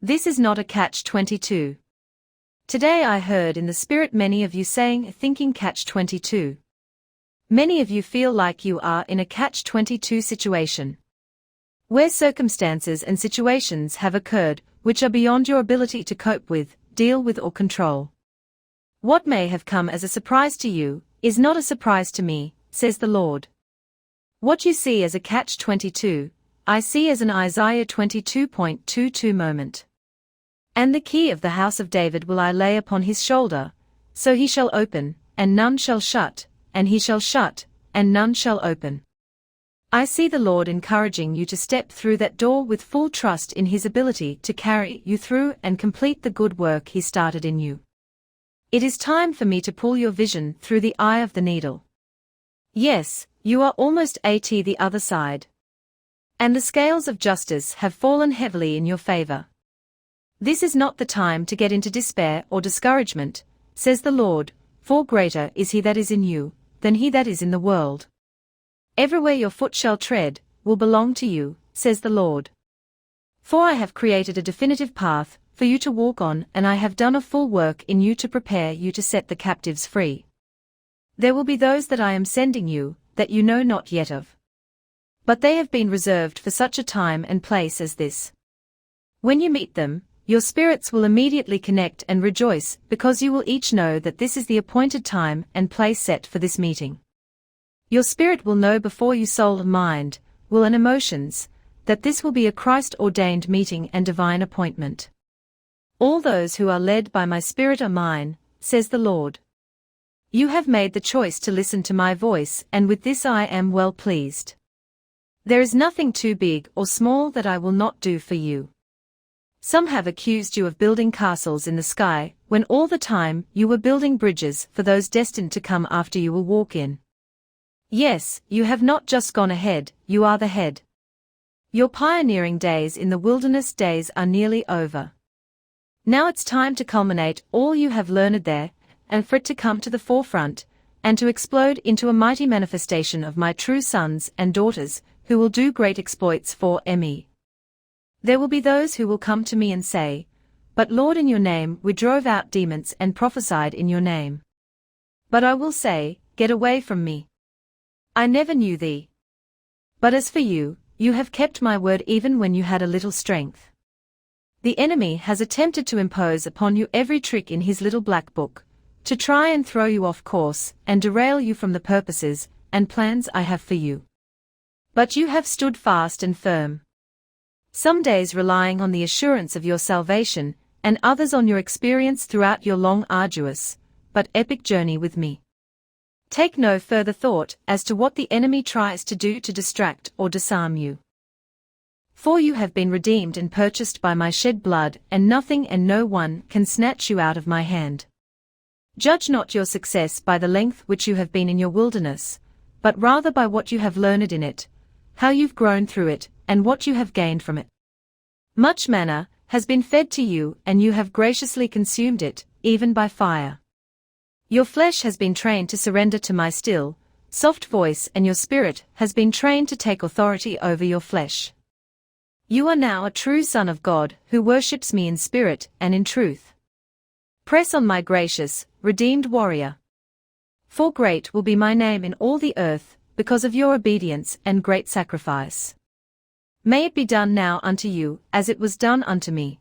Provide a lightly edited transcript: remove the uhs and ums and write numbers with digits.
This is not a catch-22. Today I heard in the Spirit many of you saying, thinking catch-22. Many of you feel like you are in a catch-22 situation, where circumstances and situations have occurred which are beyond your ability to cope with, deal with or control. What may have come as a surprise to you is not a surprise to me, says the Lord. What you see as a catch-22, I see as an Isaiah 22.22 moment. And the key of the house of David will I lay upon his shoulder, so he shall open, and none shall shut, and he shall shut, and none shall open. I see the Lord encouraging you to step through that door with full trust in his ability to carry you through and complete the good work he started in you. It is time for me to pull your vision through the eye of the needle. Yes, you are almost at the other side. And the scales of justice have fallen heavily in your favor. This is not the time to get into despair or discouragement, says the Lord, for greater is he that is in you than he that is in the world. Everywhere your foot shall tread will belong to you, says the Lord. For I have created a definitive path for you to walk on, and I have done a full work in you to prepare you to set the captives free. There will be those that I am sending you, that you know not yet of. But they have been reserved for such a time and place as this. When you meet them, your spirits will immediately connect and rejoice, because you will each know that this is the appointed time and place set for this meeting. Your spirit will know before you soul and mind, will and emotions, that this will be a Christ-ordained meeting and divine appointment. All those who are led by my Spirit are mine, says the Lord. You have made the choice to listen to my voice, and with this I am well pleased. There is nothing too big or small that I will not do for you. Some have accused you of building castles in the sky, when all the time you were building bridges for those destined to come after you will walk in. Yes, you have not just gone ahead, you are the head. Your pioneering days in the wilderness days are nearly over. Now it's time to culminate all you have learned there, and for it to come to the forefront, and to explode into a mighty manifestation of my true sons and daughters, who will do great exploits for me. There will be those who will come to me and say, But Lord, in your name we drove out demons and prophesied in your name. But I will say, Get away from me. I never knew thee. But as for you, you have kept my word even when you had a little strength. The enemy has attempted to impose upon you every trick in his little black book, to try and throw you off course and derail you from the purposes and plans I have for you. But you have stood fast and firm. Some days relying on the assurance of your salvation, and others on your experience throughout your long arduous, but epic journey with me. Take no further thought as to what the enemy tries to do to distract or disarm you. For you have been redeemed and purchased by my shed blood, and nothing and no one can snatch you out of my hand. Judge not your success by the length which you have been in your wilderness, but rather by what you have learned in it, how you've grown through it, and what you have gained from it. Much manna has been fed to you, and you have graciously consumed it, even by fire. Your flesh has been trained to surrender to my still, soft voice, and your spirit has been trained to take authority over your flesh. You are now a true son of God, who worships me in spirit and in truth. Press on, my gracious, redeemed warrior. For great will be my name in all the earth, because of your obedience and great sacrifice. May it be done now unto you, as it was done unto me.